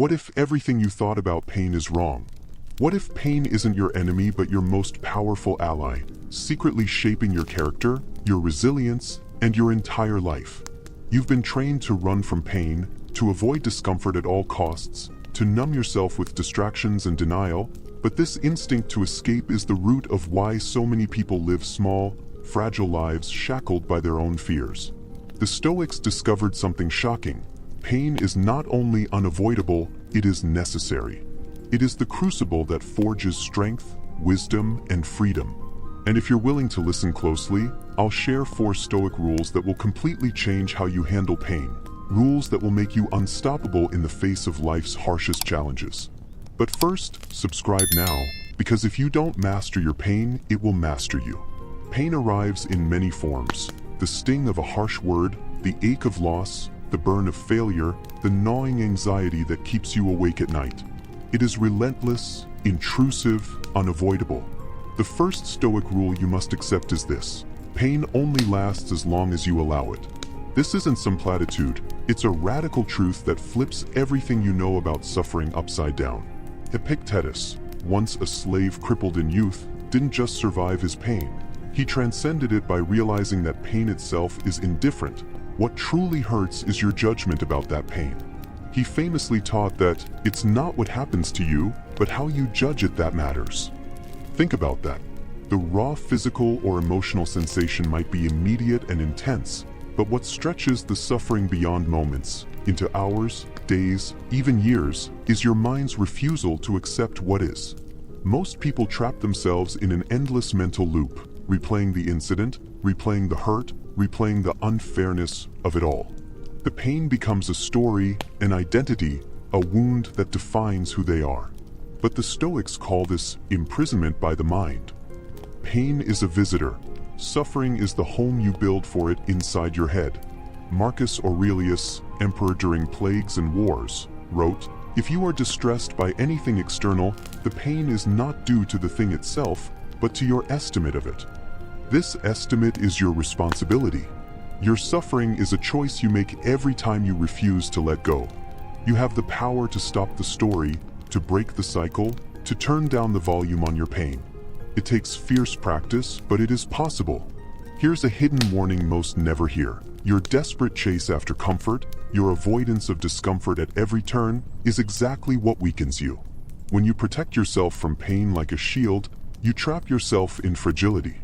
What if everything you thought about pain is wrong? What if pain isn't your enemy but your most powerful ally, secretly shaping your character, your resilience, and your entire life? You've been trained to run from pain, to avoid discomfort at all costs, to numb yourself with distractions and denial, but this instinct to escape is the root of why so many people live small, fragile lives shackled by their own fears. The Stoics discovered something shocking. Pain is not only unavoidable, it is necessary. It is the crucible that forges strength, wisdom, and freedom. And if you're willing to listen closely, I'll share 4 Stoic rules that will completely change how you handle pain. Rules that will make you unstoppable in the face of life's harshest challenges. But first, subscribe now, because if you don't master your pain, it will master you. Pain arrives in many forms. The sting of a harsh word, the ache of loss, the burn of failure, the gnawing anxiety that keeps you awake at night. It is relentless, intrusive, unavoidable. The first Stoic rule you must accept is this: pain only lasts as long as you allow it. This isn't some platitude, it's a radical truth that flips everything you know about suffering upside down. Epictetus, once a slave crippled in youth, didn't just survive his pain. He transcended it by realizing that pain itself is indifferent. What truly hurts is your judgment about that pain. He famously taught that it's not what happens to you, but how you judge it that matters. Think about that. The raw physical or emotional sensation might be immediate and intense, but what stretches the suffering beyond moments, into hours, days, even years, is your mind's refusal to accept what is. Most people trap themselves in an endless mental loop, replaying the incident, replaying the hurt, replaying the unfairness of it all. The pain becomes a story, an identity, a wound that defines who they are. But the Stoics call this imprisonment by the mind. Pain is a visitor. Suffering is the home you build for it inside your head. Marcus Aurelius, emperor during plagues and wars, wrote, "If you are distressed by anything external, the pain is not due to the thing itself, but to your estimate of it." This estimate is your responsibility. Your suffering is a choice you make every time you refuse to let go. You have the power to stop the story, to break the cycle, to turn down the volume on your pain. It takes fierce practice, but it is possible. Here's a hidden warning most never hear. Your desperate chase after comfort, your avoidance of discomfort at every turn, is exactly what weakens you. When you protect yourself from pain like a shield, you trap yourself in fragility.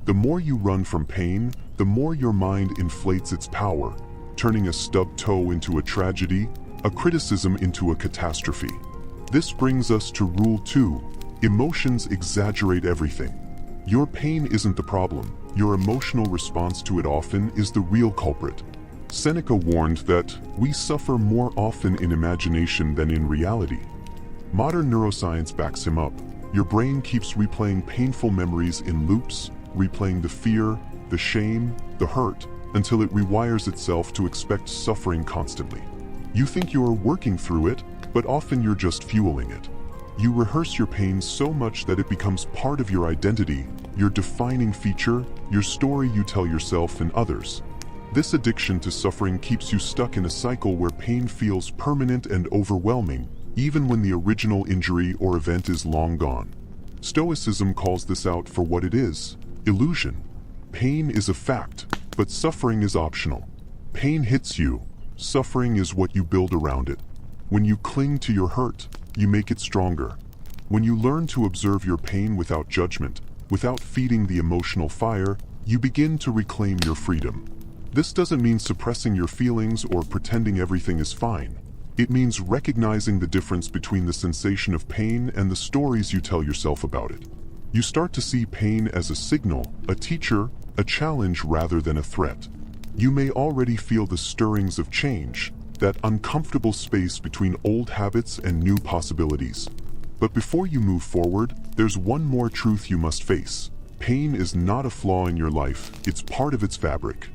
The more you run from pain, the more your mind inflates its power, turning a stubbed toe into a tragedy, a criticism into a catastrophe. This brings us to Rule 2. Emotions exaggerate everything. Your pain isn't the problem. Your emotional response to it often is the real culprit. Seneca warned that we suffer more often in imagination than in reality. Modern neuroscience backs him up. Your brain keeps replaying painful memories in loops, replaying the fear, the shame, the hurt, until it rewires itself to expect suffering constantly. You think you're working through it, but often you're just fueling it. You rehearse your pain so much that it becomes part of your identity, your defining feature, your story you tell yourself and others. This addiction to suffering keeps you stuck in a cycle where pain feels permanent and overwhelming, even when the original injury or event is long gone. Stoicism calls this out for what it is: illusion. Pain is a fact, but suffering is optional. Pain hits you. Suffering is what you build around it. When you cling to your hurt, you make it stronger. When you learn to observe your pain without judgment, without feeding the emotional fire, you begin to reclaim your freedom. This doesn't mean suppressing your feelings or pretending everything is fine. It means recognizing the difference between the sensation of pain and the stories you tell yourself about it. You start to see pain as a signal, a teacher, a challenge rather than a threat. You may already feel the stirrings of change, that uncomfortable space between old habits and new possibilities. But before you move forward, there's one more truth you must face. Pain is not a flaw in your life, it's part of its fabric.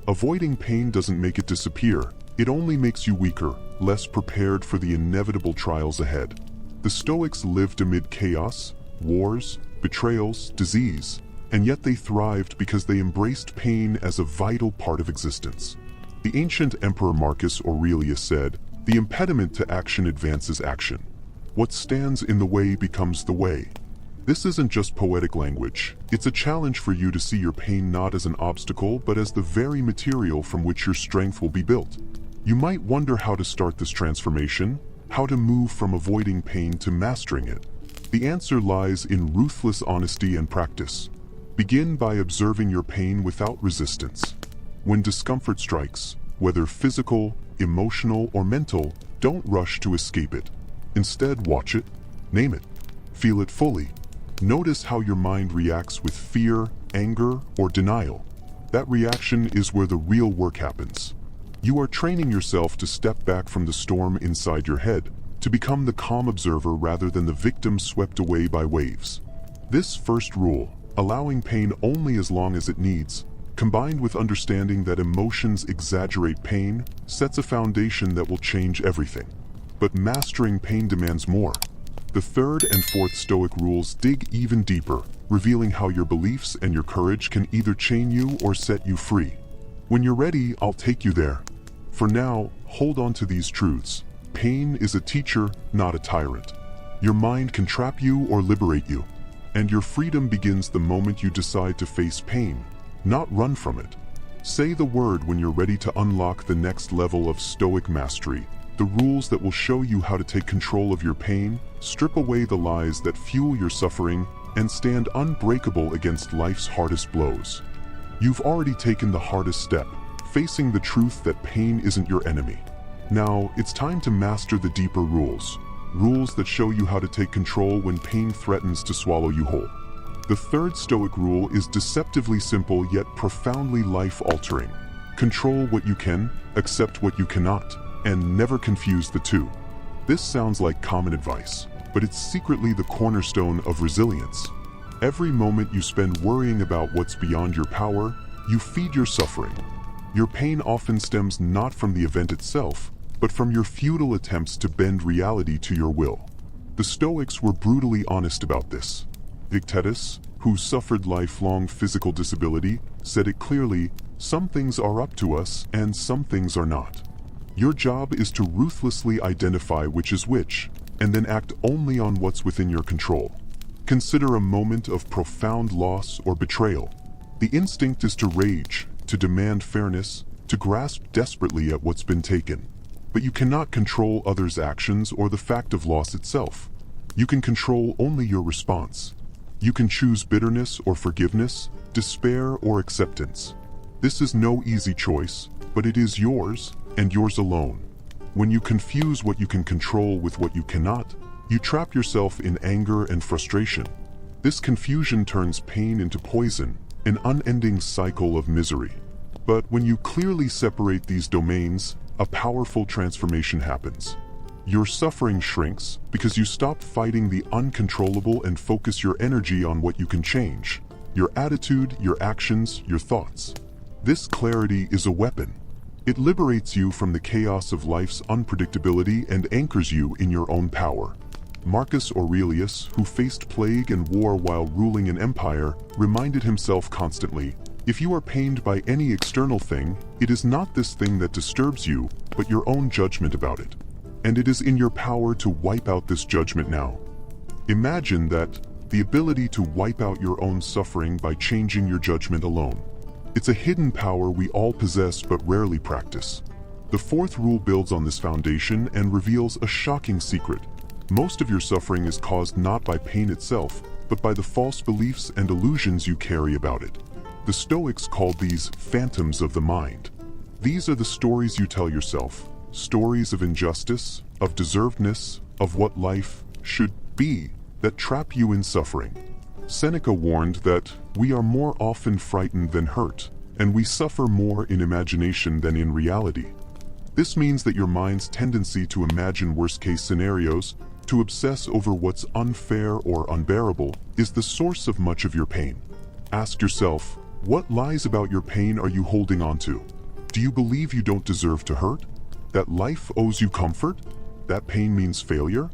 Avoiding pain doesn't make it disappear, it only makes you weaker, less prepared for the inevitable trials ahead. The Stoics lived amid chaos, wars, betrayals, disease, and yet they thrived because they embraced pain as a vital part of existence. The ancient emperor Marcus Aurelius said, The impediment to action advances action. What stands in the way becomes the way. This isn't just poetic language. It's a challenge for you to see your pain not as an obstacle, but as the very material from which your strength will be built. You might wonder how to start this transformation, how to move from avoiding pain to mastering it. The answer lies in ruthless honesty and practice. Begin by observing your pain without resistance. When discomfort strikes, whether physical, emotional, or mental, don't rush to escape it. Instead, watch it, name it, feel it fully. Notice how your mind reacts with fear, anger, or denial. That reaction is where the real work happens. You are training yourself to step back from the storm inside your head, to become the calm observer rather than the victim swept away by waves. This first rule, allowing pain only as long as it needs, combined with understanding that emotions exaggerate pain, sets a foundation that will change everything. But mastering pain demands more. The third and fourth Stoic rules dig even deeper, revealing how your beliefs and your courage can either chain you or set you free. When you're ready, I'll take you there. For now, hold on to these truths. Pain is a teacher, not a tyrant. Your mind can trap you or liberate you. And your freedom begins the moment you decide to face pain, not run from it. Say the word when you're ready to unlock the next level of Stoic mastery, the rules that will show you how to take control of your pain, strip away the lies that fuel your suffering, and stand unbreakable against life's hardest blows. You've already taken the hardest step, facing the truth that pain isn't your enemy. Now, it's time to master the deeper rules. Rules that show you how to take control when pain threatens to swallow you whole. The third Stoic rule is deceptively simple yet profoundly life-altering. Control what you can, accept what you cannot, and never confuse the two. This sounds like common advice, but it's secretly the cornerstone of resilience. Every moment you spend worrying about what's beyond your power, you feed your suffering. Your pain often stems not from the event itself, but from your futile attempts to bend reality to your will. The Stoics were brutally honest about this. Epictetus, who suffered lifelong physical disability, said it clearly, "Some things are up to us and some things are not." Your job is to ruthlessly identify which is which, and then act only on what's within your control. Consider a moment of profound loss or betrayal. The instinct is to rage, to demand fairness, to grasp desperately at what's been taken. But you cannot control others' actions or the fact of loss itself. You can control only your response. You can choose bitterness or forgiveness, despair or acceptance. This is no easy choice, but it is yours, and yours alone. When you confuse what you can control with what you cannot, you trap yourself in anger and frustration. This confusion turns pain into poison, an unending cycle of misery. But when you clearly separate these domains, a powerful transformation happens. Your suffering shrinks because you stop fighting the uncontrollable and focus your energy on what you can change: your attitude, your actions, your thoughts. This clarity is a weapon. It liberates you from the chaos of life's unpredictability and anchors you in your own power. Marcus Aurelius, who faced plague and war while ruling an empire, reminded himself constantly, "If you are pained by any external thing, it is not this thing that disturbs you, but your own judgment about it. And it is in your power to wipe out this judgment now." Imagine that, the ability to wipe out your own suffering by changing your judgment alone. It's a hidden power we all possess but rarely practice. The fourth rule builds on this foundation and reveals a shocking secret. Most of your suffering is caused not by pain itself, but by the false beliefs and illusions you carry about it. The Stoics called these phantoms of the mind. These are the stories you tell yourself, stories of injustice, of deservedness, of what life should be, that trap you in suffering. Seneca warned that we are more often frightened than hurt, and we suffer more in imagination than in reality. This means that your mind's tendency to imagine worst-case scenarios, to obsess over what's unfair or unbearable, is the source of much of your pain. Ask yourself, what lies about your pain are you holding on to? Do you believe you don't deserve to hurt? That life owes you comfort? That pain means failure?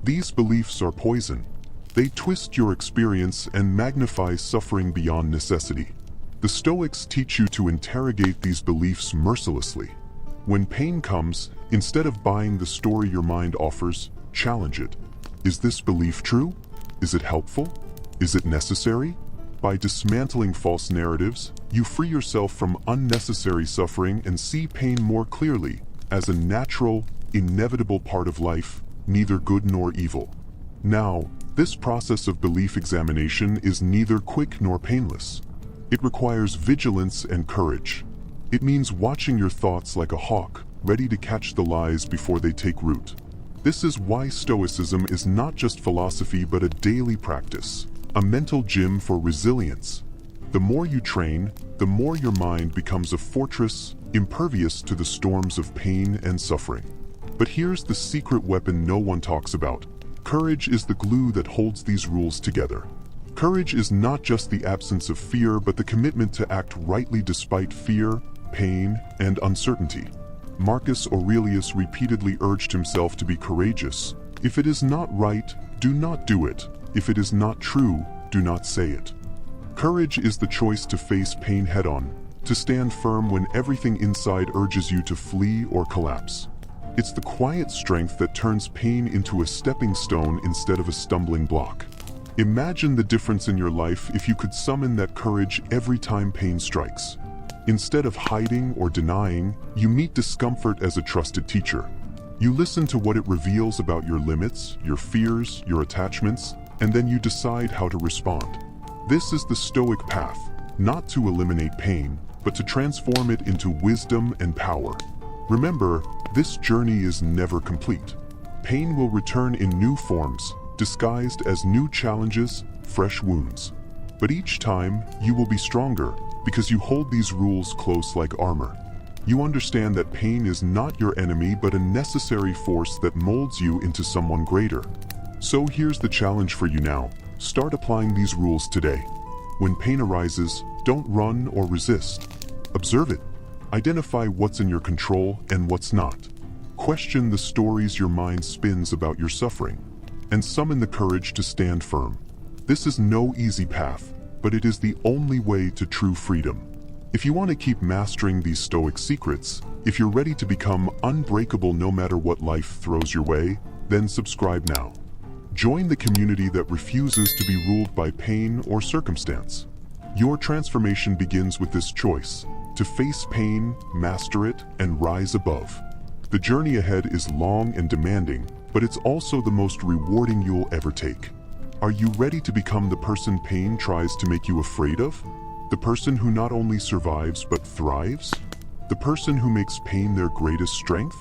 These beliefs are poison. They twist your experience and magnify suffering beyond necessity. The Stoics teach you to interrogate these beliefs mercilessly. When pain comes, instead of buying the story your mind offers, challenge it. Is this belief true? Is it helpful? Is it necessary? By dismantling false narratives, you free yourself from unnecessary suffering and see pain more clearly as a natural, inevitable part of life, neither good nor evil. Now, this process of belief examination is neither quick nor painless. It requires vigilance and courage. It means watching your thoughts like a hawk, ready to catch the lies before they take root. This is why Stoicism is not just philosophy but a daily practice, a mental gym for resilience. The more you train, the more your mind becomes a fortress, impervious to the storms of pain and suffering. But here's the secret weapon no one talks about. Courage is the glue that holds these rules together. Courage is not just the absence of fear, but the commitment to act rightly despite fear, pain, and uncertainty. Marcus Aurelius repeatedly urged himself to be courageous. If it is not right, do not do it. If it is not true, do not say it. Courage is the choice to face pain head-on, to stand firm when everything inside urges you to flee or collapse. It's the quiet strength that turns pain into a stepping stone instead of a stumbling block. Imagine the difference in your life if you could summon that courage every time pain strikes. Instead of hiding or denying, you meet discomfort as a trusted teacher. You listen to what it reveals about your limits, your fears, your attachments, and then you decide how to respond. This is the Stoic path, not to eliminate pain, but to transform it into wisdom and power. Remember, this journey is never complete. Pain will return in new forms, disguised as new challenges, fresh wounds. But each time, you will be stronger, because you hold these rules close like armor. You understand that pain is not your enemy but a necessary force that molds you into someone greater. So here's the challenge for you now. Start applying these rules today. When pain arises, don't run or resist. Observe it. Identify what's in your control and what's not. Question the stories your mind spins about your suffering, and summon the courage to stand firm. This is no easy path, but it is the only way to true freedom. If you want to keep mastering these Stoic secrets, if you're ready to become unbreakable no matter what life throws your way, then subscribe now. Join the community that refuses to be ruled by pain or circumstance. Your transformation begins with this choice: to face pain, master it, and rise above. The journey ahead is long and demanding, but it's also the most rewarding you'll ever take. Are you ready to become the person pain tries to make you afraid of? The person who not only survives but thrives? The person who makes pain their greatest strength?